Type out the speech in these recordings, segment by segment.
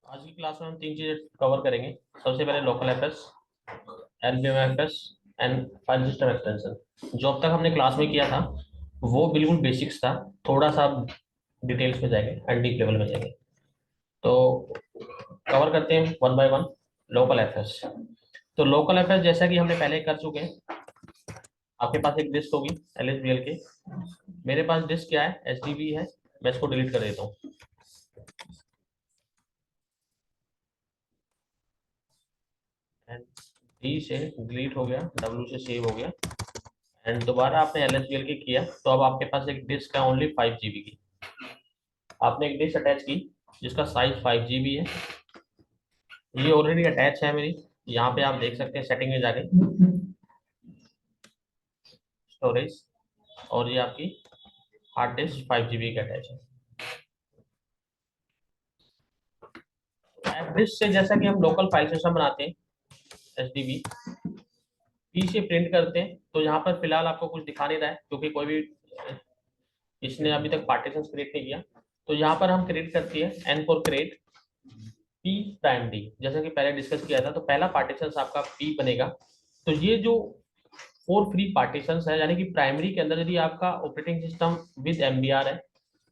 आज की क्लास में हम तीन चीजें कवर करेंगे। सबसे पहले local FS, LPM FS and file system extension. जो अब तक हमने क्लास में किया था वो बिल्कुल बेसिक्स था। थोड़ा सा डिटेल्स में जाएंगे एंड डीप लेवल में जाएंगे। तो कवर करते हैं one by one. Local FS. तो लोकल एफएस जैसा कि हमने पहले कर चुके हैं। आपके पास एक डिस्क होगी एलएसबीएल के। मेरे पास डिस्क क्या है, एचडीबी है। मैं इसको डिलीट कर देता हूँ। एंड डी से डिलीट हो गया, डब्ल्यू से सेव हो गया। एंड दोबारा आपने एल की किया तो अब आपके पास एक डिस्क है ओनली 5 GB की। आपने एक डिस्क अटैच की जिसका साइज 5 GB है। ये ऑलरेडी अटैच है मेरी। यहाँ पे आप देख सकते हैं सेटिंग में जाके स्टोरेज, और ये आपकी हार्ड डिस्क 5 GB का अटैच है। डिस्क से जैसा कि हम लोकल फाइल सिस्टम बनाते हैं, एचडीबी पी से प्रिंट करते हैं, तो यहाँ पर फिलहाल आपको कुछ दिखा नहीं रहा है क्योंकि कोई भी इसने अभी तक पार्टीशन क्रिएट नहीं किया। तो यहाँ पर हम क्रिएट करती है N for create P prime D, जैसा कि पहले डिस्कस किया था। तो पहला पार्टीशन आपका पी बनेगा। तो ये जो 4 फ्री पार्टीशन है, यानी कि प्राइमरी के अंदर यदि आपका ऑपरेटिंग सिस्टम विद एमबीआर है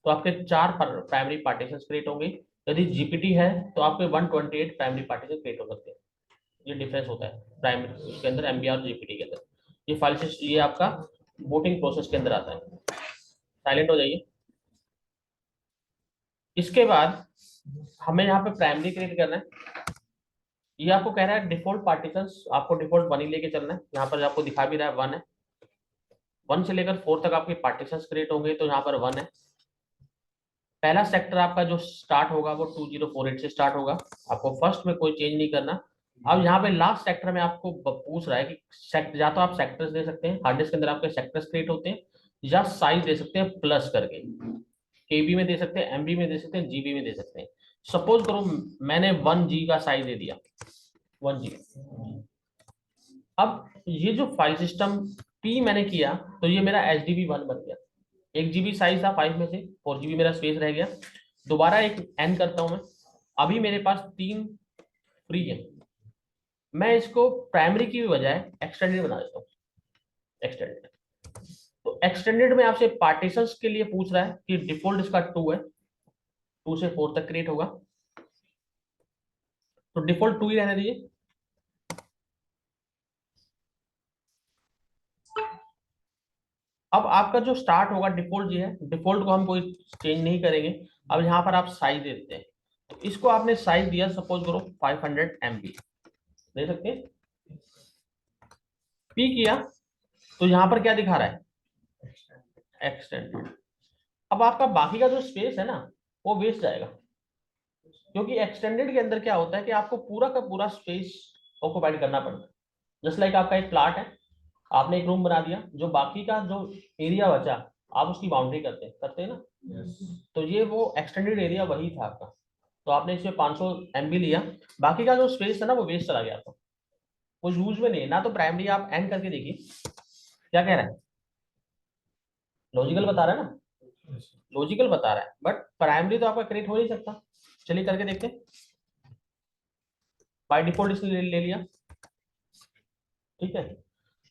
तो आपके 4 प्राइमरी पार्टीशन क्रिएट होंगे। यदि जीपीटी है तो आपके 128 प्राइमरी पार्टीशन क्रिएट हो सकते हैं। ये डिफरेंस होता है प्राइमरी उसके अंदर, एमबीआर और जीपीटी के अंदर। ये फाइल सिस्टम ये आपका बूटिंग प्रोसेस के अंदर आता है। साइलेंट हो जाइए। इसके बाद हमें यहाँ पे प्राइमरी क्रिएट करना है। ये आपको कह रहा है डिफॉल्ट पार्टीशंस, आपको डिफॉल्ट 1 ही लेके चलना है। यहाँ पर आपको दिखा भी रहा है 1 है। 1 से लेकर 4 तक आपके पार्टीशंस क्रिएट होंगे, तो यहाँ पर 1 है। पहला सेक्टर आपका जो स्टार्ट होगा वो 2048 से स्टार्ट होगा। आपको फर्स्ट में कोई चेंज नहीं करना। अब यहाँ पे लास्ट सेक्टर में आपको पूछ रहा है कि या तो आप सेक्टर्स दे सकते हैं, हार्ड डिस्क के अंदर आपके सेक्टर्स क्रिएट होते हैं, या साइज दे सकते हैं प्लस करके। केबी में दे सकते हैं, एमबी में दे सकते हैं, जीबी में दे सकते हैं। सपोज करो मैंने 1 G का साइज दे दिया, 1 G। अब ये जो फाइल सिस्टम पी मैंने किया तो ये मेरा एच डी बी 1 बन गया। 1 GB साइज था 5 में से, 4 GB मेरा स्पेस रह गया। दोबारा एक एन करता हूं मैं। अभी मेरे पास 3 फ्री है। मैं इसको प्राइमरी की बजाय एक्सटेंडेड बना देता हूँ। एक्सटेंडेड, तो एक्सटेंडेड में आपसे पार्टीशंस के लिए पूछ रहा है कि डिफॉल्ट इसका 2 है, 2 से 4 तक क्रिएट होगा। तो डिफॉल्ट 2 ही रहने दीजिए। अब आपका जो स्टार्ट होगा डिफॉल्ट ये है, डिफॉल्ट को हम कोई चेंज नहीं करेंगे। अब यहाँ पर आप साइज दे देते हैं। तो इसको आपने साइज दिया, सपोज करो 500 MB दे सकते हैं। पी किया तो यहाँ पर क्या दिखा रहा है, एक्सटेंडेड। अब आपका बाकी का जो स्पेस है ना वो वेस्ट जाएगा, क्योंकि एक्सटेंडेड के अंदर क्या होता है कि आपको पूरा का पूरा स्पेस ऑक्युपाइड करना पड़ता है। जस्ट लाइक आपका एक प्लाट है, आपने एक रूम बना दिया, जो बाकी का जो एरिया बचा आप उसकी बाउंड्री करते हैं ना। तो ये वो एक्सटेंडेड एरिया वही था आपका। तो आपने इसमें 500 MB लिया, बाकी का जो स्पेस है ना वो वेस्ट चला गया आपका, वो यूज में नहीं है ना। तो प्राइमरी आप एंड करके देखिए क्या कह रहा है। लॉजिकल बता रहा है ना, लॉजिकल बता रहा है, बट प्राइमरी तो आपका क्रिएट हो नहीं सकता। चलिए करके देखते हैं। बाय डिफॉल्ट इसने ले लिया, ठीक है।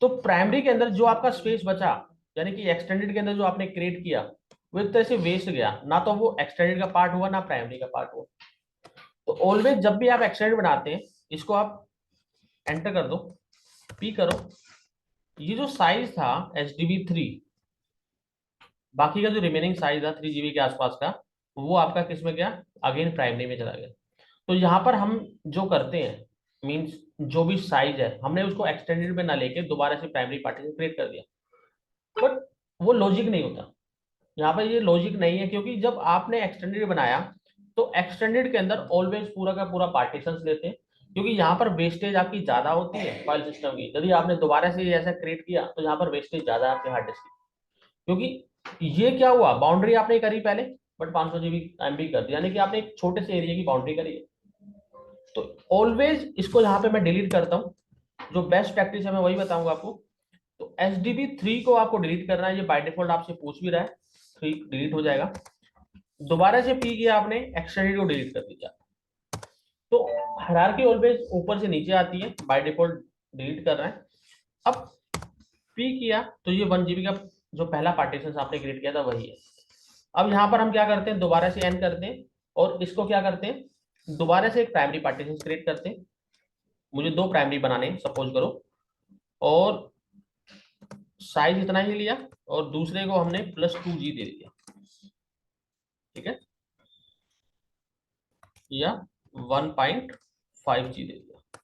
तो प्राइमरी के अंदर जो आपका स्पेस बचा, यानी कि एक्सटेंडेड के अंदर जो आपने क्रिएट किया, वो एक तरह से वेस्ट गया ना। तो वो एक्सटेंडेड का पार्ट हुआ ना प्राइमरी का पार्ट हुआ। तो ऑलवेज जब भी आप एक्सटेंडेड बनाते हैं, इसको आप एंटर कर दो, पी करो। ये जो साइज था HDB3, बाकी का जो रिमेनिंग साइज था 3 GB के आसपास का, वो आपका किस में गया, अगेन प्राइमरी में चला गया। तो यहाँ पर हम जो करते हैं, मींस जो भी साइज है हमने उसको एक्सटेंडेड में ना लेके दोबारा से प्राइमरी पार्टीशन क्रिएट कर दिया। बट वो लॉजिक नहीं होता। यहाँ पर ये लॉजिक नहीं है, क्योंकि जब आपने एक्सटेंडेड बनाया तो एक्सटेंडेड के अंदर ऑलवेज पूरा का पूरा पार्टीशन लेते हैं, क्योंकि यहाँ पर वेस्टेज आपकी ज्यादा होती है फाइल सिस्टम की। यदि आपने दोबारा से ऐसा क्रिएट किया तो यहाँ पर वेस्टेज ज्यादा है आपके हार्ड डिस्क की। क्योंकि ये क्या हुआ, बाउंड्री आपने करी पहले, बट 500 MB कर दिया, यानी कि आपने एक छोटे से एरिया की बाउंड्री करी है। तो ऑलवेज इसको यहाँ पे मैं डिलीट करता हूँ। जो बेस्ट प्रैक्टिस है मैं वही बताऊंगा आपको। तो HDB3 को आपको डिलीट करना है, ये बाय डिफॉल्ट आपसे पूछ भी रहा है। 3 डिलीट हो जाएगा। दोबारा से पी किया आपने, एक्सटेंडेड को डिलीट कर दीजिए। तो हायरार्की ऑलवेज ऊपर से नीचे आती है, बाय डिफॉल्ट डिलीट कर रहे हैं। अब पी किया तो ये 1 GB का जो पहला पार्टीशन आपने क्रिएट किया था वही है। अब यहाँ पर हम क्या करते हैं, दोबारा से एन करते हैं और इसको क्या करते हैं, दोबारा से एक प्राइमरी पार्टीशन क्रिएट करते हैं। मुझे 2 प्राइमरी बनाने हैं सपोज करो, और साइज इतना ही लिया और दूसरे को हमने +2G दे दिया, ठीक है, या 1.5G दे दिया।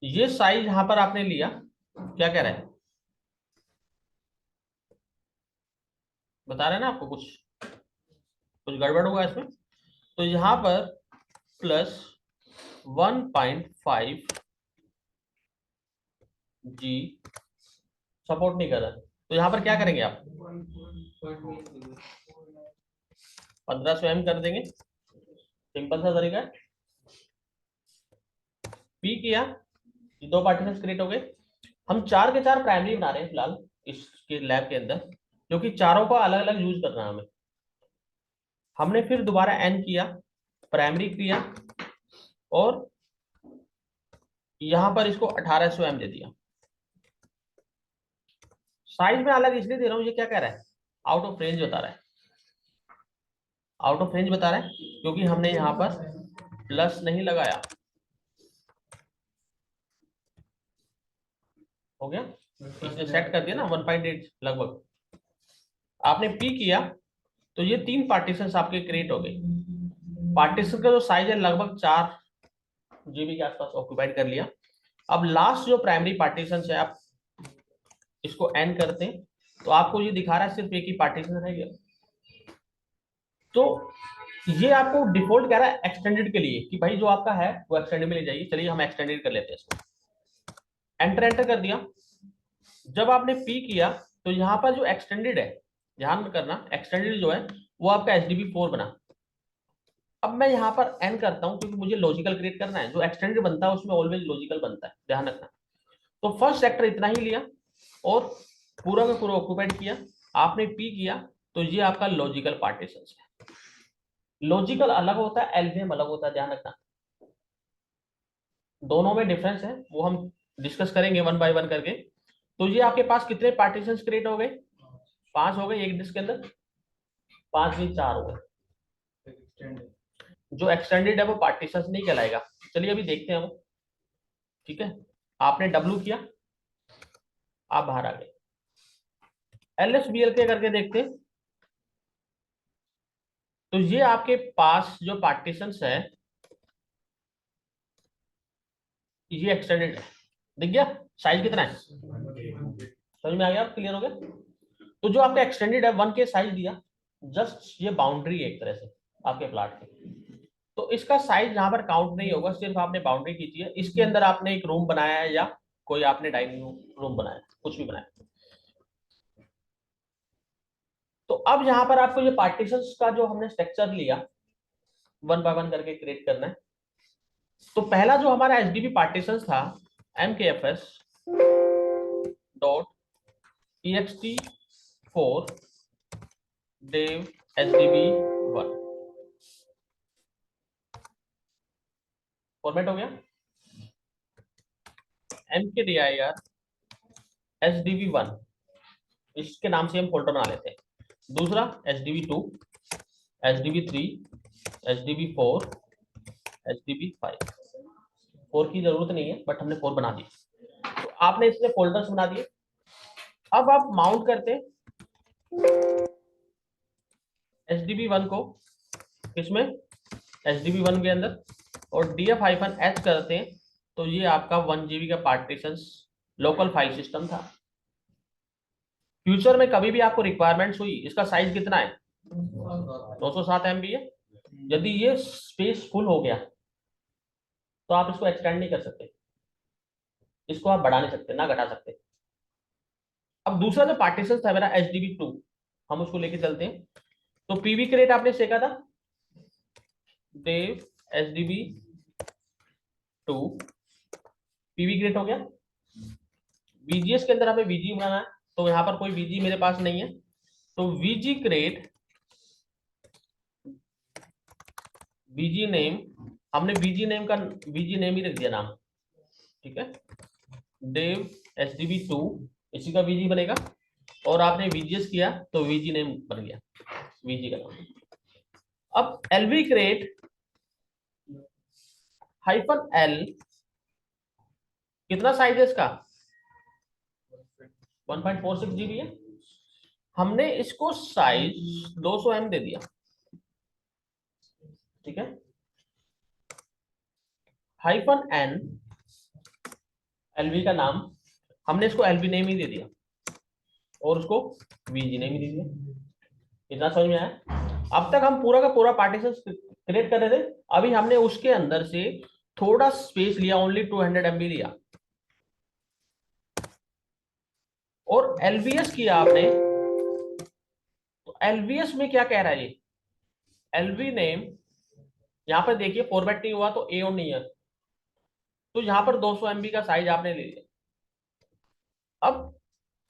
ये साइज यहां पर आपने लिया, क्या कह रहा है, बता रहे हैं ना आपको, कुछ कुछ गड़बड़ होगा इसमें। तो यहां पर +1.5G सपोर्ट नहीं कर रहा, तो यहां पर क्या करेंगे आप, 1500 M कर देंगे, सिंपल सा तरीका है। पी किया, 2 पार्टीशन क्रिएट हो गए। हम 4 के 4 प्राइमरी बना रहे हैं फिलहाल इसके लैब के अंदर, क्योंकि चारों का अलग अलग यूज करना है हमें। हमने फिर दोबारा एन किया, प्राइमरी किया और यहां पर इसको 1800 M दे दिया। साइज में अलग इसलिए दे रहा हूं, ये क्या कह रहा है, आउट ऑफ रेंज बता रहा है, आउट ऑफ रेंज बता रहा है, क्योंकि हमने यहां पर प्लस नहीं लगाया। हो गया, इसने सेट कर दिया ना 1.8 लगभग। आपने पी किया तो ये 3 पार्टीशन आपके क्रिएट हो गए। पार्टीशन का जो साइज है लगभग 4 GB के आसपास ऑक्यूपाइड कर लिया। अब लास्ट जो प्राइमरी पार्टीशन है, आप इसको एन करते हैं तो आपको ये दिखा रहा है सिर्फ एक ही पार्टीशन रह गया। तो ये आपको डिफॉल्ट कह रहा है एक्सटेंडेड के लिए कि भाई जो आपका है वो एक्सटेंडेड में ले जाइए। चलिए हम एक्सटेंडेड कर लेते हैं इसको, एंटर एंटर कर दिया। जब आपने पी किया तो यहाँ पर जो एक्सटेंडेड है, ध्यान में करना, एक्सटेंडेड जो है वो आपका HDB4 बना। अब मैं यहाँ पर एन करता हूँ क्योंकि मुझे लॉजिकल क्रिएट करना है, जो एक्सटेंडेड बनता है उसमें ऑलवेज लॉजिकल बनता है, ध्यान रखना। तो फर्स्ट सेक्टर इतना ही लिया और पूरा का पूरा ऑक्यूपाइड किया। आपने पी किया तो ये आपका लॉजिकल पार्टीशन है। लॉजिकल अलग होता है, एल्गोरिथम अलग होता है, ध्यान रखना, दोनों में डिफरेंस है, वो हम डिस्कस करेंगे वन बाय वन करके। तो ये आपके पास कितने पार्टीशंस क्रिएट हो गए, 5 हो गए एक डिस्क के अंदर, 5 भी 4 हो गए। जो एक्सटेंडेड है वो पार्टीशंस नहीं कहलाएगा। चलिए अभी देखते हैं हम, ठीक है। आपने डब्ल्यू किया, आप बाहर आ गए, LSBL के करके देखते हैं। तो ये आपके पास जो पार्टीशंस है ये एक्सटेंडेड है, दिख गया साइज कितना है, समझ में आ गया, क्लियर हो गया। तो जो आपका एक्सटेंडेड है 1K साइज दिया, जस्ट ये बाउंड्री है एक तरह से आपके प्लाट की। तो इसका साइज यहाँ पर काउंट नहीं होगा, सिर्फ आपने बाउंड्री खींची है, इसके अंदर आपने एक रूम बनाया है या कोई आपने डाइनिंग रूम बनाया, कुछ भी बनाया। तो अब यहाँ पर आपको ये पार्टीशंस का जो हमने स्ट्रक्चर लिया, वन बाय वन करके क्रिएट करना है। तो पहला जो हमारा HDB पार्टीशंस था, MKFS dot ext4 dev HDB1 format हो गया। mkdir HDB1 इसके नाम से हम फोल्डर बना लेते हैं। दूसरा HDB2, HDB3, HDB4, HDB5। 4 की जरूरत नहीं है बट हमने 4 बना दी। तो आपने इसमें फोल्डर्स बना दिए। अब आप माउंट करते हैं HDB1 को इसमें, HDB1 के अंदर, और df-h करते हैं तो ये आपका 1 GB का पार्टीशन लोकल फाइल सिस्टम था। फ्यूचर में कभी भी आपको रिक्वायरमेंट्स हुई, इसका साइज कितना है, 207 MB है। यदि ये स्पेस फुल हो गया तो आप इसको एक्सटेंड नहीं कर सकते, इसको आप बढ़ा नहीं सकते ना घटा सकते। अब दूसरा जो पार्टीशन था मेरा HDB2, हम उसको लेके चलते हैं। तो पीवी क्रेट आपने सीखा था, देव HDB2 पीवी क्रेट हो गया। VGS के अंदर हमें VG बनाना है, तो यहाँ पर कोई VG मेरे पास नहीं है, तो VG क्रेट VG नेम हमने वीजी नेम ही रख दिया नाम, ठीक है, dev sdb2 इसी का वीजी बनेगा, और आपने VGS किया तो वीजी नेम बन गया, वीजी का नाम। अब LV क्रेट -L कितना साइज है इसका, 1.46 GB है। हमने इसको साइज 200 M दे दिया, ठीक है, -N LV का नाम, हमने इसको LV नेम ही दे दिया और उसको VG नेम ही दे दिया। इतना समझ में आया? अब तक हम पूरा का पूरा पार्टीशन क्रिएट कर रहे थे, अभी हमने उसके अंदर से थोड़ा स्पेस लिया, ओनली 200 MB लिया, और LVS किया आपने। तो LVS में क्या कह रहा है ये, LV नेम, यहां पर देखिए फॉर्मेट नहीं हुआ तो ए और नहीं है, तो यहां पर 200 MB का साइज आपने ले लिया। अब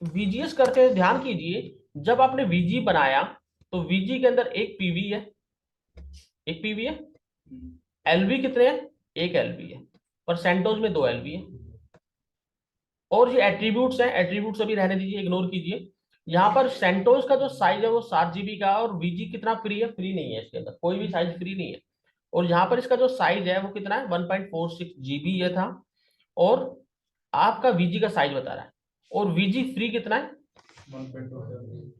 VGS करते ध्यान कीजिए, जब आपने VG बनाया तो VG के अंदर एक PV है, एक PV है, LV कितने हैं, एक LV है, पर सेंटोज में 2 LV है। और ये एट्रीब्यूट्स हैं, एट्रीब्यूट्स अभी रहने दीजिए, इग्नोर कीजिए। यहाँ पर सेंटोस का जो साइज है वो 7 GB का, और VG कितना फ्री है, फ्री नहीं है, इसके अंदर कोई भी साइज फ्री नहीं है। और यहाँ पर इसका जो साइज है वो कितना है, 1.46 GB ये था, और आपका VG का साइज बता रहा है, और VG फ्री कितना है,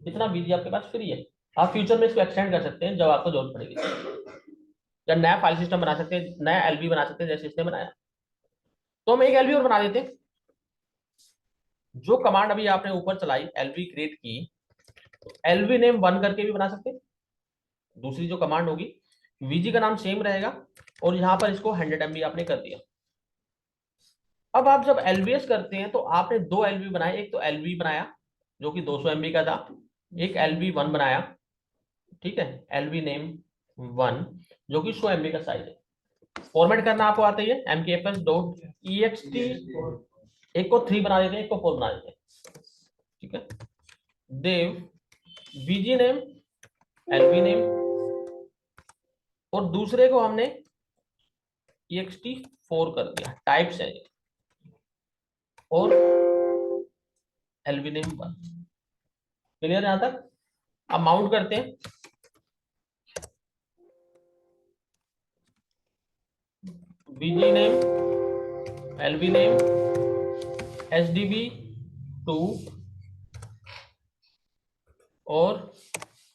इतना VG आपके पास फ्री है। आप फ्यूचर में इसको एक्सटेंड कर सकते हैं जब आपको जरूरत पड़ेगी, या नया फाइल सिस्टम बना सकते हैं, नया LV बना सकते हैं जैसे इसने बनाया। तो हम एक LV और बना देते हैं। जो कमांड अभी आपने ऊपर चलाई LV क्रिएट की, LV नेम 1 करके भी बना सकते हैं। दूसरी जो कमांड होगी, VG का नाम सेम रहेगा, और यहां पर इसको 100 MB आपने कर दिया। अब आप जब LVS करते हैं तो आपने 2 LV बनाए, एक तो LV बनाया जो कि 200 MB का था, एक LV1 बनाया, ठीक है, LV नेम 1 जो कि 100 MB का साइज है। फॉर्मेट करना आपको आता ही है, mkfs.ext, एक को 3 बना देते हैं, एक को 4 बना देते हैं, ठीक है, देव VG नेम LV नेम, और दूसरे को हमने ext4 कर दिया, टाइप्स है, और LV नेम 1। क्लियर यहां तक? अब माउंट करते हैं, VG name LV name SDB2 और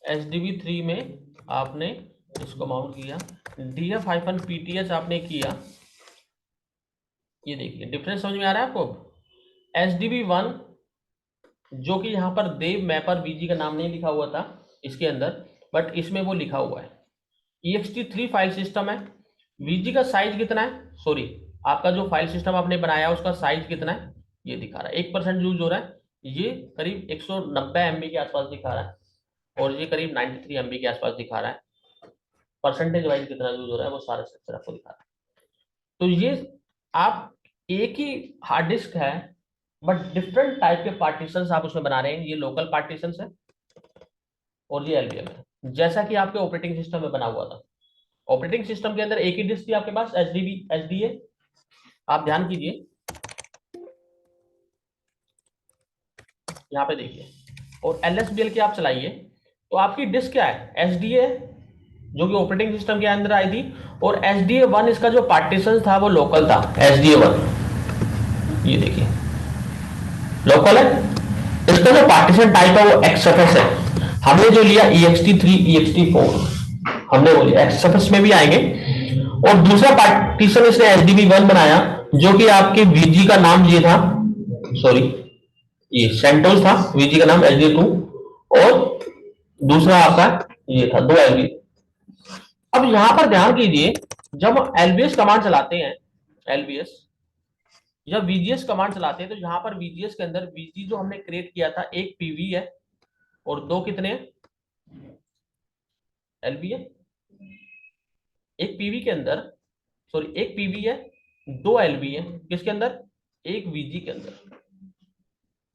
SDB3 में आपने इसको माउंट किया, df-pts आपने किया। ये देखिए डिफरेंस समझ में आ रहा है आपको? SDB1 जो कि यहाँ पर देव मैपर VG का नाम नहीं लिखा हुआ था इसके अंदर, बट इसमें वो लिखा हुआ है। ext3 फाइल सिस्टम है, VG का साइज कितना है, सॉरी आपका जो फाइल सिस्टम आपने बनाया उसका साइज कितना है, ये दिखा रहा है, 1% यूज हो रहा है, ये करीब 190 MB के आसपास दिखा रहा है, और ये करीब 93 MB के आसपास दिखा रहा है। परसेंटेज वाइज कितना यूज हो रहा है वो सारा स्ट्रक्चर आपको दिखा रहा है। तो ये आप एक ही हार्ड डिस्क है, बट डिफरेंट टाइप के पार्टीशंस आप उसमें बना रहे हैं। ये लोकल पार्टीशंस है और ये एलवीएम है, जैसा कि आपके ऑपरेटिंग सिस्टम में बना हुआ था। ऑपरेटिंग सिस्टम के अंदर एक ही डिस्क थी आपके पास, एसडीए, आप ध्यान कीजिए यहाँ पे देखिए, और एलएसबीएल की आप चलाइए तो आपकी डिस्क क्या है, एसडीए जो कि ऑपरेटिंग सिस्टम के अंदर आई थी, और SDA1 इसका जो पार्टीशन था वो लोकल था, SDA1 ये देखिए लोकल है। इसका जो पार्टीशन टाइप है वो XFS है। हमने जो लिया ext3 ext4 हमने वो लिया, XFS में भी आएंगे। और दूसरा पार्टीशन इसने SDB1 बनाया जो कि आपके VG का नाम ये था, सॉरी ये सेंटोस था, VG का नाम SDA2, और दूसरा आपका ये था, 2 LV। अब यहां पर ध्यान कीजिए, जब LBS कमांड चलाते हैं, LBS जब VGS कमांड चलाते हैं तो यहां पर VGS के अंदर VG जो हमने क्रिएट किया था, एक PV है और 2 कितने LB है। एक PV के अंदर, सॉरी एक PV है, 2 LB है, किसके अंदर, एक VG के अंदर।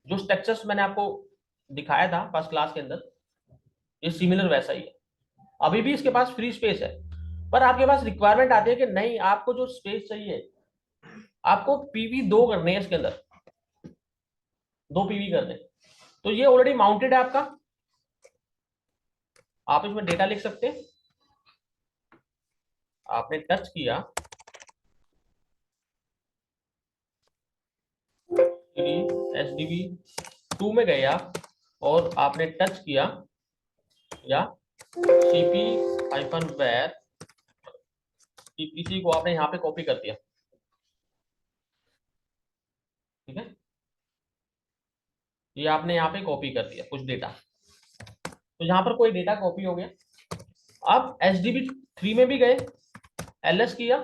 जो स्ट्रक्चर्स मैंने आपको दिखाया था फर्स्ट क्लास के अंदर, ये सिमिलर वैसा ही है। अभी भी इसके पास फ्री स्पेस है, पर आपके पास रिक्वायरमेंट आती है कि नहीं, आपको जो स्पेस चाहिए आपको पीवी 2 करने हैं, इसके अंदर 2 पीवी करने। तो ये ऑलरेडी माउंटेड है आपका, आप इसमें डेटा लिख सकते हैं। आपने टच किया SDB 2 में गए आप, और आपने टच किया या cp-var पीसी को आपने यहाँ पे कॉपी कर दिया, ठीक है, ये आपने यहाँ पे कॉपी कर दिया कुछ डेटा, तो यहाँ पर कोई डेटा कॉपी हो गया। अब SDB 3 में भी गए, LS किया,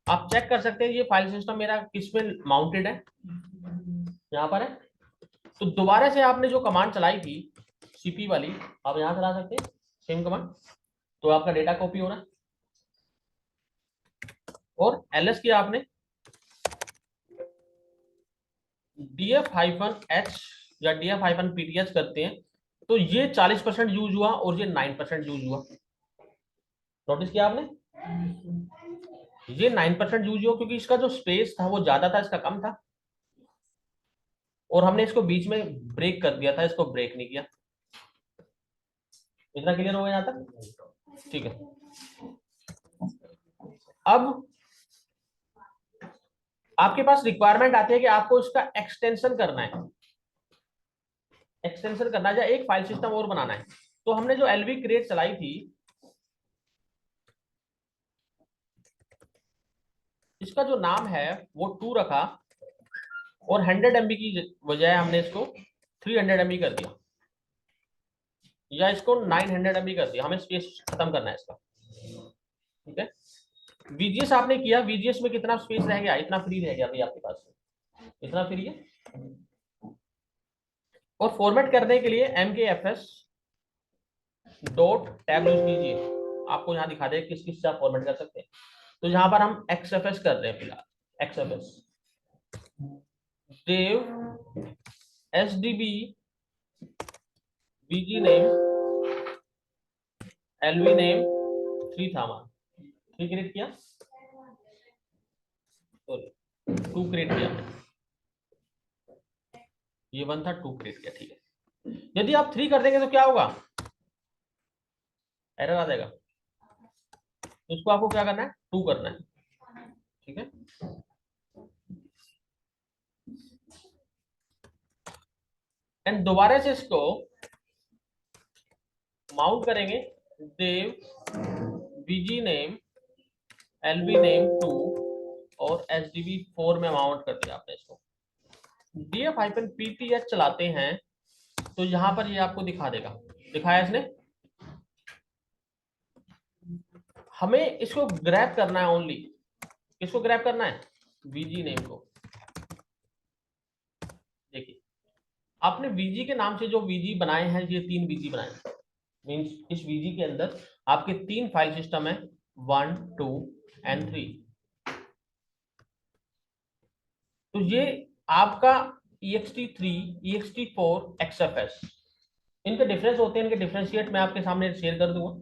आप चेक कर सकते हैं ये फाइल सिस्टम मेरा किस में माउंटेड है, यहाँ पर है। तो दोबारा से आपने जो कमांड चलाई थी सीपी वाली, आप यहाँ चला सकते हैं सेम कमांड, तो आपका डेटा कॉपी हो रहा है। और LS किया आपने, df-h या df-pth करते हैं, तो ये 40% यूज हुआ और ये 9% यूज हुआ। नोटिस किया आपने, ये 9% यूज हुआ क्योंकि इसका जो स्पेस था वो ज्यादा था, इसका कम था, और हमने इसको बीच में ब्रेक कर दिया था, इसको ब्रेक नहीं किया। इतना क्लियर हो गया यहाँ तक, ठीक है। अब आपके पास रिक्वायरमेंट आती है कि आपको इसका एक्सटेंशन करना है, एक्सटेंशन करना है या एक फाइल सिस्टम और बनाना है। तो हमने जो LV क्रिएट चलाई थी, इसका जो नाम है वो 2 रखा, और 100 MB की बजाय हमने इसको 300 MB कर दिया, या इसको 900 MB कर दिया, हमें स्पेस खत्म करना है इसका, ठीक है। VGS आपने किया, VGS में कितना स्पेस रह गया, इतना फ्री रह गया भाई आपके पास, इतना फ्री है। और फॉर्मेट करने के लिए MKFS डॉट टैब यूज कीजिए, आपको यहाँ दिखा दे किस किस से आप फॉर्मेट कर सकते हैं। तो यहाँ पर हम XFS कर रहे हैं फिलहाल, XFS dev SDB VG name LV name 3 था हमारा, 3 क्रिएट किया, सॉरी 2 क्रिएट किया, ये 1 था, 2 क्रिएट किया, ठीक है। यदि आप 3 कर देंगे तो क्या होगा, एरर आ जाएगा, तो इसको आपको क्या करना है, 2 करना है, ठीक है। एंड दोबारा से इसको माउंट करेंगे, देव VG नेम LV नेम 2 और SDB 4 में माउंट कर दिया आपने इसको। df-pth चलाते हैं तो यहां पर ये आपको दिखा देगा, दिखाया इसने। हमें इसको ग्रैब करना है ओनली, किसको ग्रैब करना है, VG नेम को। देखिए आपने VG के नाम से जो VG बनाए हैं, ये 3 VG बनाए हैं, मीन्स इस VG के अंदर आपके 3 फाइल सिस्टम है, 1 2 एंड 3। तो ये आपका ext3 ext4 XFS, इनके डिफरेंस होते हैं, इनके डिफरेंशिएट मैं आपके सामने शेयर कर दूंगा।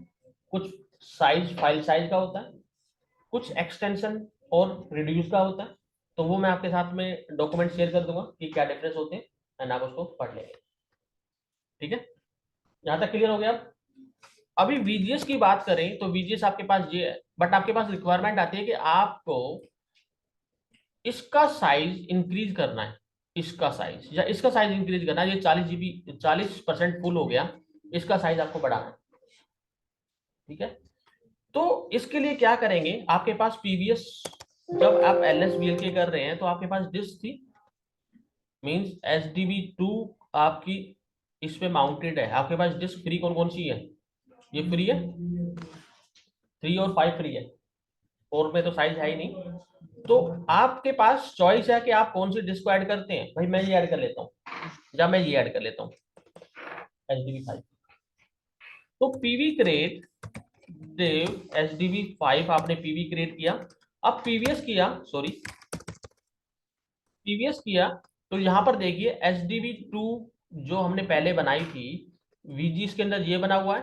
कुछ साइज, फाइल साइज का होता है, कुछ एक्सटेंशन और रिड्यूस का होता है, तो वो मैं आपके साथ में डॉक्यूमेंट शेयर कर दूंगा कि क्या डिफरेंस होते हैं, एंड आप उसको पढ़ लेंगे, ठीक है। यहाँ तक क्लियर हो गया। अभी VGS की बात करें तो VGS आपके पास ये है, बट आपके पास रिक्वायरमेंट आती है कि आपको इसका साइज इंक्रीज करना है, इसका साइज या इसका साइज इंक्रीज करना है। ये 40 GB 40% फुल हो गया, इसका साइज आपको बढ़ाना है, ठीक है। तो इसके लिए क्या करेंगे, आपके पास PVS जब आप LSBLK कर रहे हैं तो आपके पास डिस्क थी, मींस SDB 2 आपकी इस पे माउंटेड है, आपके पास डिस्क फ्री कौन कौन सी है, ये फ्री है, 3 और 5 फ्री है, 4 में तो साइज है ही नहीं। तो आपके पास चॉइस है कि आप कौन सी डिस्क को ऐड करते हैं। भाई मैं ये ऐड कर लेता हूँ, या मैं ये ऐड कर लेता हूँ SDB 5। तो PV क्रिएट देव SDB 5 आपने PV क्रिएट किया। अब PVS किया, सॉरी PVS किया, तो यहां पर देखिए SDB 2 जो हमने पहले बनाई थी, VG इसके अंदर ये बना हुआ है,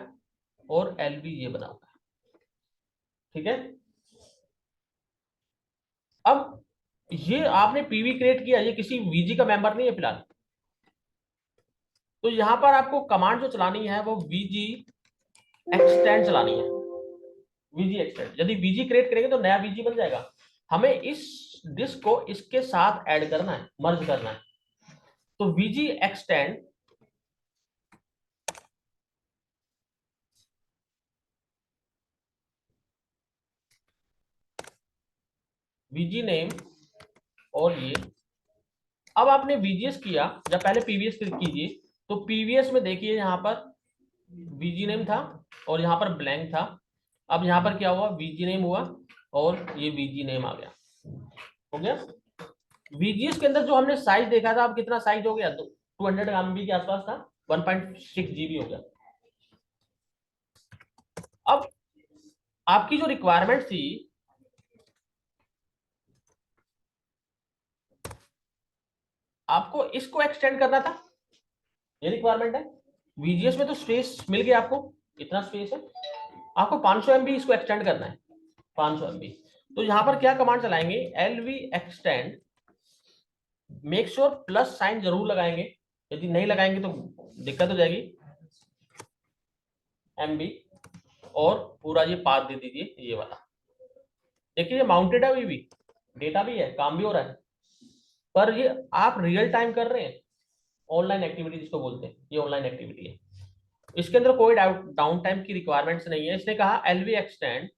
और LV ये बना हुआ है, ठीक है। अब ये आपने पीवी क्रिएट किया, ये किसी VG का मेंबर नहीं है फिलहाल। तो यहां पर आपको कमांड जो चलानी है वो VG एक्सटेंड चलानी है। VG एक्सटेंड, यदि VG क्रिएट करेंगे तो नया VG बन जाएगा। हमें इस डिस्क को इसके साथ ऐड करना है, मर्ज करना है। तो VG एक्सटेंड VG नेम और ये, अब आपने VGS किया, जब पहले PVS कीजिए तो PVS में देखिए यहाँ पर VG नेम था और यहाँ पर ब्लैंक था। अब यहाँ पर क्या हुआ, VG नेम हुआ और ये VG नेम आ गया, हो गया। VGS के अंदर जो हमने साइज देखा था, अब कितना साइज हो गया, 200 MB के आसपास था, 1.6 GB हो गया। अब आपकी जो रिक्वायरमेंट थी, आपको इसको एक्सटेंड करना था, ये रिक्वायरमेंट है। VGS में तो स्पेस मिल गया आपको, इतना स्पेस है, आपको 500 MB इसको एक्सटेंड करना है, 500 MB। तो यहां पर क्या कमांड चलाएंगे, LV extend, make sure plus sign जरूर लगाएंगे, यदि नहीं लगाएंगे तो दिक्कत हो जाएगी, MB, और पूरा ये पाथ दे दीजिए ये वाला। देखिए ये माउंटेड है, अभी भी डेटा भी है, काम भी हो रहा है, पर ये आप रियल टाइम कर रहे हैं, ऑनलाइन एक्टिविटी जिसको बोलते हैं, ये ऑनलाइन एक्टिविटी है। इसके अंदर कोई डाउन टाइम की रिक्वायरमेंट्स नहीं है। इसने कहा LV extend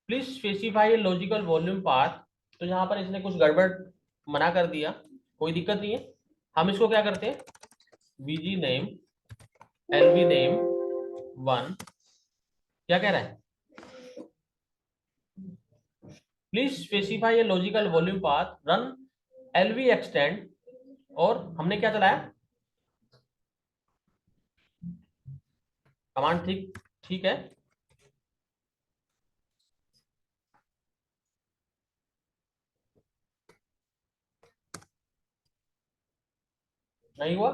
please specify a logical volume path, तो यहाँ पर इसने कुछ गड़बड़ मना कर दिया, कोई दिक्कत नहीं है। हम इसको क्या करते हैं, VG नेम LV नेम 1, क्या कह रहा है, please specify a logical volume path run LV extend, और हमने क्या चलाया, कमांड ठीक ठीक है। नहीं हुआ,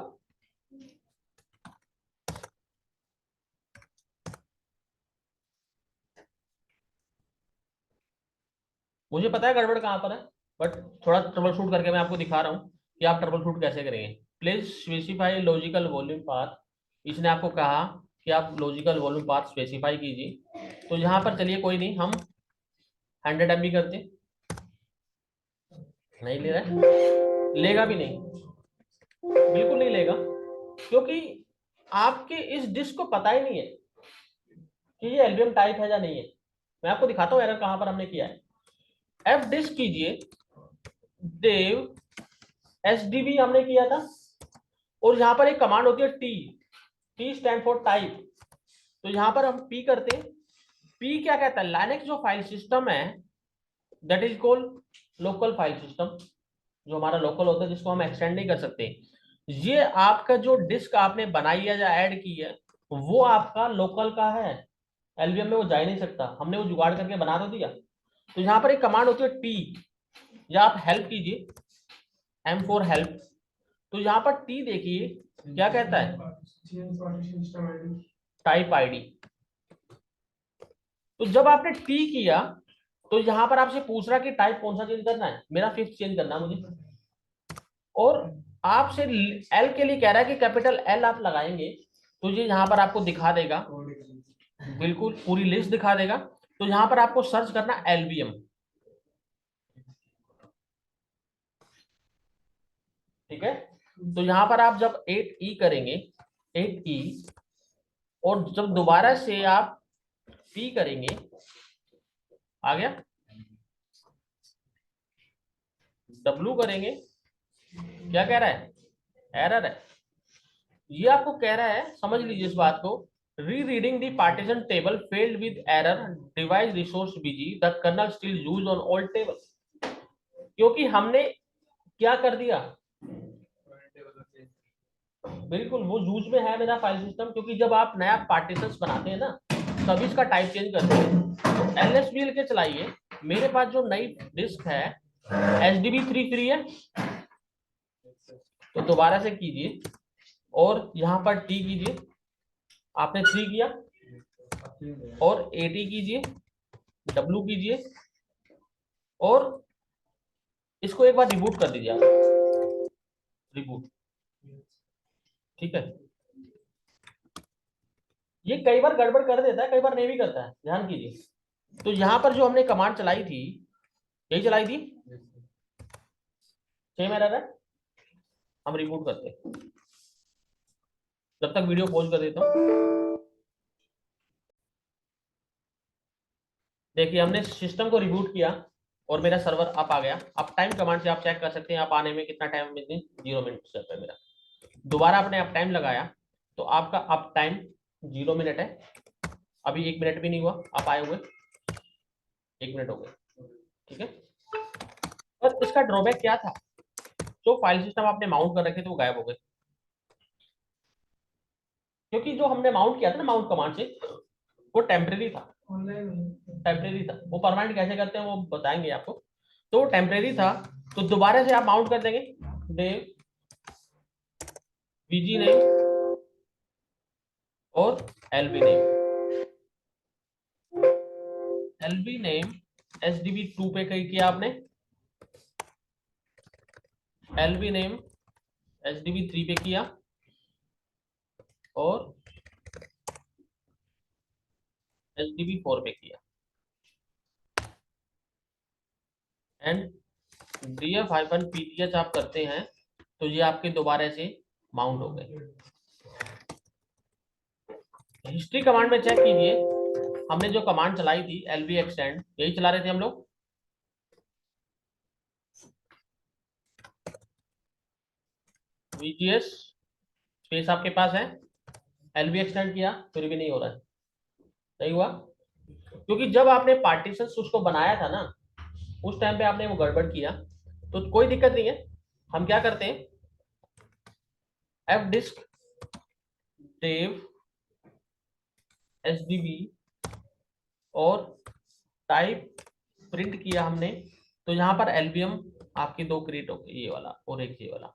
मुझे पता है गड़बड़ कहाँ पर है, बट थोड़ा ट्रबल शूट करके मैं आपको दिखा रहा हूँ कि आप ट्रबल शूट कैसे करेंगे। Please specify logical volume path, इसने आपको कहा कि आप लॉजिकल वॉल्यूम पाथ स्पेसिफाई कीजिए। तो यहाँ पर चलिए कोई नहीं, हम 100 MB करते, नहीं ले रहा है, लेगा भी नहीं, बिल्कुल नहीं लेगा, क्योंकि आपके इस डिस्क को पता ही नहीं है कि ये एल्बियम टाइप है या नहीं है। मैं आपको दिखाता हूँ एरर कहाँ पर हमने किया है। F डिस्क कीजिए, देव SDB हमने किया था, और यहाँ पर एक कमांड होती है T स्टैंड फॉर टाइप। तो यहाँ पर हम P करते हैं, P क्या कहता है, लाइनेक्स जो फाइल सिस्टम है that is called local file system, जो हमारा लोकल होता है जिसको हम एक्सटेंड नहीं कर सकते। ये आपका जो डिस्क आपने बनाई है या ऐड की है वो आपका लोकल का है, एलवीएम में वो जा ही नहीं सकता, हमने वो जुगाड़ करके बना तो दिया। तो यहाँ पर एक कमांड होती है T, या आप हेल्प कीजिए, M4 हेल्प। तो यहाँ पर T देखिए क्या कहता है, टाइप आईडी। तो जब आपने T किया तो यहाँ पर आपसे पूछ रहा कि टाइप कौन सा चेंज करना है, मेरा फिफ्थ चेंज करना है मुझे, और आपसे L के लिए कह रहा है कि कैपिटल L आप लगाएंगे तो ये यहाँ पर आपको दिखा देगा, बिल्कुल पूरी लिस्ट दिखा देगा। तो यहाँ पर आपको सर्च करना LVM, ठीक है। तो यहाँ पर आप जब 8E करेंगे, 8E, और जब दोबारा से आप P करेंगे, आ गया, W करेंगे, क्या कह रहा है, एरर है। ये आपको कह रहा है, समझ लीजिए इस बात को, rereading the partition table failed with error, device resource busy, the kernel still use on all table. क्योंकि हमने क्या कर दिया, बिल्कुल वो यूज में है मेरा फाइल सिस्टम, क्योंकि जब आप नया पार्टीशंस बनाते हैं ना तभी इसका टाइप चेंज करते हैं। तो LSB के चलाइए, मेरे पास जो नई डिस्क है HDB3 फ्री है, तो दोबारा से कीजिए और यहाँ पर T कीजिए, आपने 3 किया और 80 कीजिए, W कीजिए और इसको एक बार रिबूट कर दीजिए आप, रिबूट। ठीक है, ये कई बार गड़बड़ कर देता है, कई बार नहीं भी करता है, ध्यान कीजिए। तो यहां पर जो हमने कमांड चलाई थी, यही चलाई थी, सेम एरर है, हम रिबूट करते हैं। जब तक वीडियो पॉज कर देता हूं। देखिए हमने सिस्टम को रिबूट किया और मेरा सर्वर अप आ गया। अब टाइम कमांड से आप चेक कर सकते हैं आप आने में कितना टाइम, 0 मिनट चल रहा है मेरा। दोबारा आपने अप टाइम लगाया तो आपका अप टाइम 0 मिनट है, अभी 1 मिनट भी नहीं हुआ आप आए हुए, 1 मिनट हो गए। ठीक है, पर इसका ड्रॉबैक क्या था, जो फाइल सिस्टम आपने माउंट कर रखे थे वो गायब हो गए, क्योंकि जो हमने माउंट किया था ना माउंट कमांड से, वो टेम्परेरी था, टेम्परेरी था। वो परमानेंट कैसे करते हैं वो बताएंगे आपको। तो वो टेम्परेरी था, तो दोबारा से आप माउंट कर देंगे, देव वीजी नेम और LB name, LB name SDB 2 पे कहीं किया आपने, एलबी नेम एसडीबी 3 पे किया और एसडीबी 4 पे किया, एंड df-pth आप करते हैं तो ये आपके दोबारा से माउंट हो गए। हिस्ट्री कमांड में चेक कीजिए, हमने जो कमांड चलाई थी एलबी एक्सटेंड, यही चला रहे थे हम लोग। VGS स्पेस आपके पास है, एलबी एक्सटेंड किया फिर भी नहीं हो रहा है, नहीं हुआ, क्योंकि जब आपने पार्टीशन उसको बनाया था ना, उस टाइम पे आपने वो गड़बड़ किया। तो कोई दिक्कत नहीं है, हम क्या करते हैं, एफ डिस्क देव एसडीबी और टाइप प्रिंट किया हमने, तो यहाँ पर एल्बियम आपके 2 क्रिएट हो गए, ये वाला और एक ये वाला।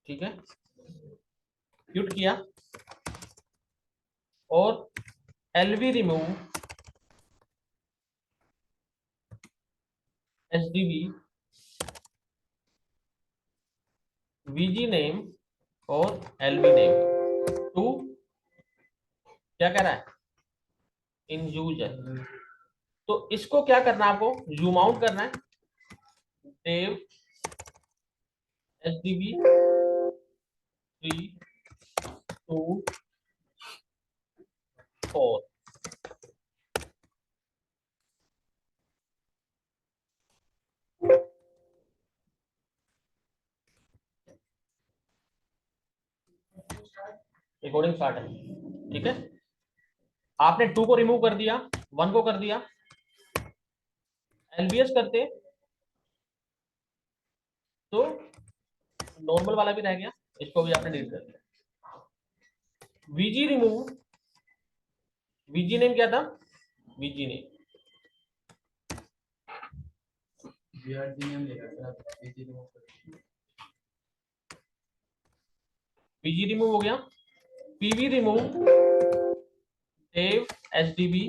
ठीक है, क्यूट किया और LV remove SDB VG name और एलवी नेम टू, क्या कह रहा है, इन यूज है। तो इसको क्या करना है, आपको जूम आउट करना है, देव एसडीबी 3 2 4। रिकॉर्डिंग स्टार्ट है। ठीक है, आपने 2 को रिमूव कर दिया, 1 को कर दिया, एलबीएस करते तो नॉर्मल वाला भी रह गया, इसको भी आपने डिलीट कर दिया। वीजी रिमूव, वीजी नेम क्या था, वीजी नेम वीजी रिमूव हो गया, पीवी रिमूव देव एसडीबी,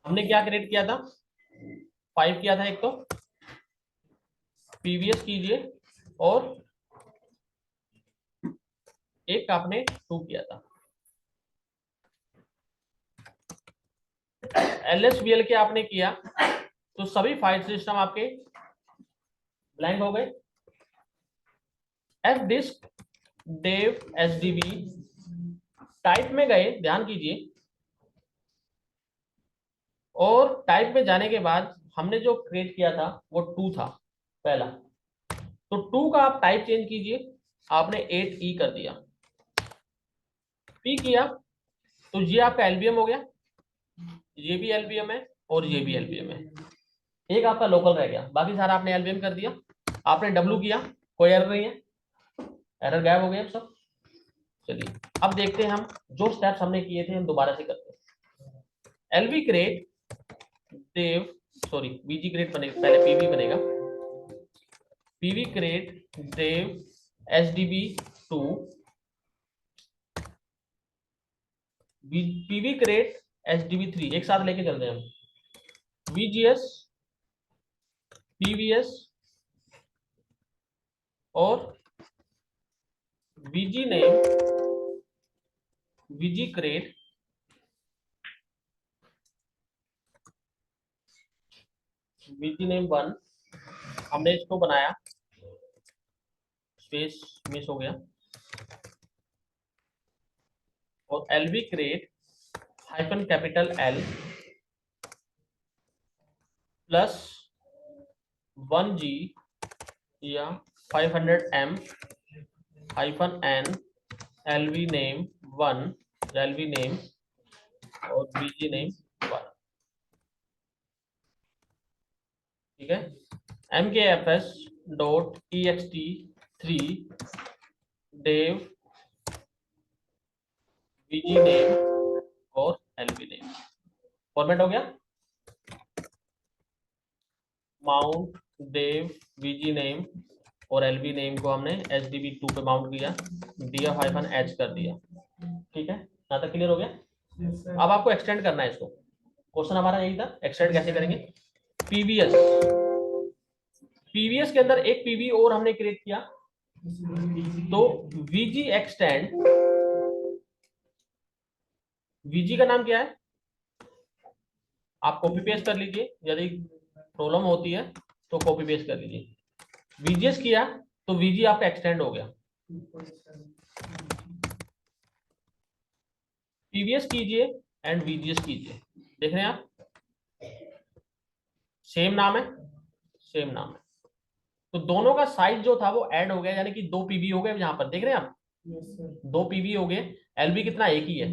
हमने क्या क्रिएट किया था, 5 किया था एक, तो पीवीएस कीजिए और एक आपने 2 किया था, एलएसबीएल के आपने किया, तो सभी फाइल सिस्टम आपके ब्लैंक हो गए। F disk dev SDB type में गए, ध्यान कीजिए, और टाइप में जाने के बाद हमने जो क्रिएट किया था वो 2 था पहला, तो 2 का आप टाइप चेंज कीजिए, आपने 8E कर दिया, पी किया, तो ये आपका एलबीएम हो गया, ये भी एलबीएम है और ये भी एलबीएम है, एक आपका लोकल रह गया, बाकी सारा आपने एलबीएम कर दिया। आपने डब्ल्यू किया, कोई एरर नहीं है, एरर गायब हो गया सब। चलिए अब देखते हैं हम जो स्टेप्स हमने किए थे हम दोबारा से करते हैं। LB create dev, sorry VG create बनेगा, पहले पीवी बनेगा, PV create dev SDB two PV create HDB3 एक साथ लेके चलते हैं हम, VGS PVS और VG name VG crate VG name 1 हमने इसको बनाया, स्पेस मिस हो गया, और LV create hyphen capital L plus 1G या 500M hyphen N LV name 1 LV name और VG नेम 1। ठीक है, MKFS dot EXT3 dev VG name और LV नेम फॉर्मेट हो गया। माउंट डेव VG नेम और LV नेम को हमने HDB2 पे माउंट किया, DF-H कर दिया। ठीक है, यहाँ तक क्लियर हो गया। अब आपको एक्सटेंड करना है इसको, क्वेश्चन हमारा यही था, एक्सटेंड कैसे करेंगे। पीवीएस के अंदर एक पीवी और हमने क्रिएट किया, तो VG एक्सटेंड, VG का नाम क्या है आप कॉपी पेस्ट कर लीजिए, यदि प्रॉब्लम होती है तो कॉपी पेस्ट कर लीजिए। VGS किया तो VG आपका एक्सटेंड हो गया। PVS कीजिए एंड VGS कीजिए, देख रहे हैं आप, सेम नाम है, सेम नाम है, तो दोनों का साइज जो था वो ऐड हो गया, यानी कि 2 PV हो गए यहां पर, देख रहे हैं आप, 2 PV हो गए। LV कितना, एक ही है,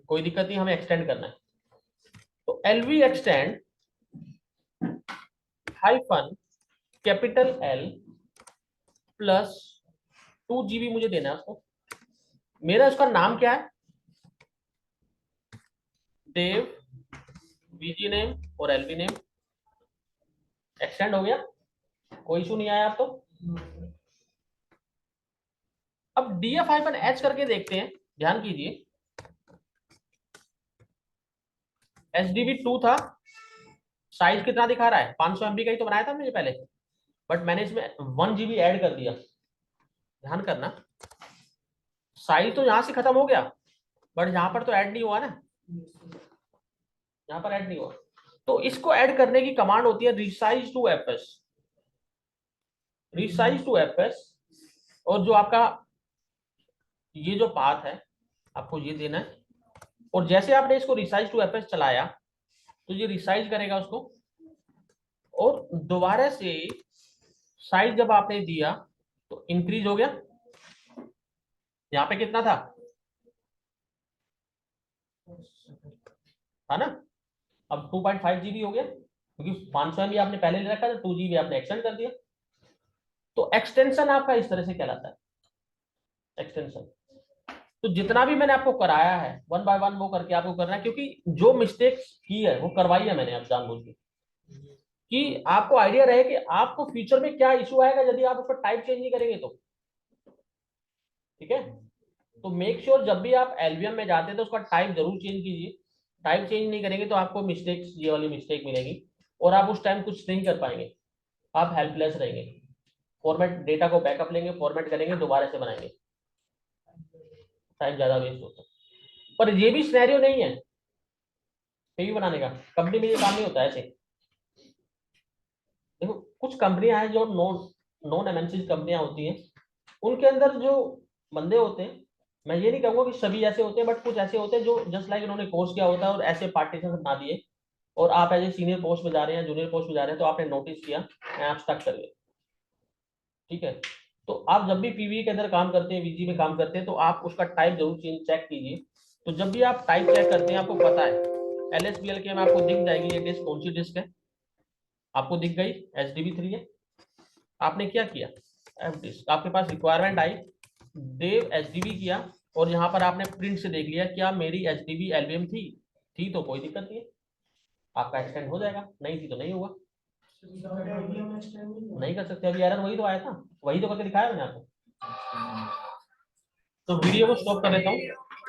कोई दिक्कत नहीं, हमें एक्सटेंड करना है। तो LV extend hyphen capital L plus 2GB मुझे देना है उसको, मेरा उसका नाम क्या है, देव VG नेम और LV नेम, एक्सटेंड हो गया, कोई इशू नहीं आया आप तो। अब DF-H करके देखते हैं, ध्यान कीजिए, HDB2 था, साइज कितना दिखा रहा है, 500 MB का ही तो बनाया था मैंने पहले, बट मैंने इसमें 1GB ऐड कर दिया, ध्यान करना, साइज तो यहां से खत्म हो गया, बट यहां पर तो ऐड नहीं हुआ ना, यहां पर ऐड नहीं हुआ, तो इसको ऐड करने की कमांड होती है resize two FS, resize two FS, और जो आपका ये जो पाथ है आपको ये देना है, और जैसे आपने इसको रिसाइज टू एफएस चलाया तो ये रिसाइज करेगा उसको, और दोबारा से साइज जब आपने दिया तो इंक्रीज हो गया, यहाँ पे कितना था ना, अब 2.5GB हो गया, क्योंकि 500 MB आपने पहले ले रखा था, 2GB आपने एक्सटेंड कर दिया, तो एक्सटेंशन आपका इस तरह से कहलाता है, एक्सटेंशन। तो जितना भी मैंने आपको कराया है 1 बाय 1 वो करके आपको करना है, क्योंकि जो मिस्टेक्स की है वो करवाई है मैंने अब जानबूझ के, कि आपको आइडिया रहे कि आपको फ्यूचर में क्या इशू आएगा यदि आप उसका टाइप चेंज नहीं करेंगे तो। ठीक है, तो मेक श्योर जब भी आप एलवीएम में जाते हैं तो उसका टाइप जरूर चेंज कीजिए, टाइप चेंज नहीं करेंगे तो आपको मिस्टेक्स, ये वाली मिस्टेक मिलेगी, और आप उस टाइम कुछ नहीं कर पाएंगे, आप हेल्पलेस रहेंगे। फॉर्मेट डेटा को बैकअप लेंगे, फॉर्मेट करेंगे, दोबारा से बनाएंगे, टाइम ज्यादा वेस्ट होता है। पर ये भी सिनेरियो नहीं है पीवी बनाने का, कंपनी में ये काम नहीं होता है ऐसे। देखो कुछ कंपनियां हैं जो नॉन नॉन एमएनसी कंपनियां होती हैं, उनके अंदर जो बंदे होते हैं, मैं ये नहीं कहूंगा कि सभी ऐसे होते हैं, बट कुछ ऐसे होते हैं जो जस्ट लाइक उन्होंने कोर्स किया होता है और ऐसे पार्टीशन बना दिए, और आप एज ए सीनियर पोस्ट में जा रहे हैं, जूनियर पोस्ट में जा रहे हैं, तो आपने नोटिस किया, आप स्टक कर गए। ठीक है, तो आप जब भी पीवी के अंदर काम करते हैं, वीजी में काम करते हैं, तो आप उसका टाइप जरूर चेक कीजिए। तो जब भी आप टाइप चेक करते हैं, आपको पता है LSPL के में आपको दिख जाएगी ये डिस्क कौन सी डिस्क है, आपको दिख गई HDB3 है, आपने क्या किया, एफ डिस्क, आपके पास रिक्वायरमेंट आई, देव HDB किया, और यहाँ पर आपने प्रिंट से देख लिया क्या मेरी HDB LVM थी तो कोई दिक्कत नहीं है, आपका एक्सटेंड हो जाएगा, नहीं थी तो नहीं होगा, नहीं कर सकते। अभी एरर वही तो आया था, वही तो करके दिखाया मैंने आपको, तो वीडियो को स्टॉप कर देता हूँ।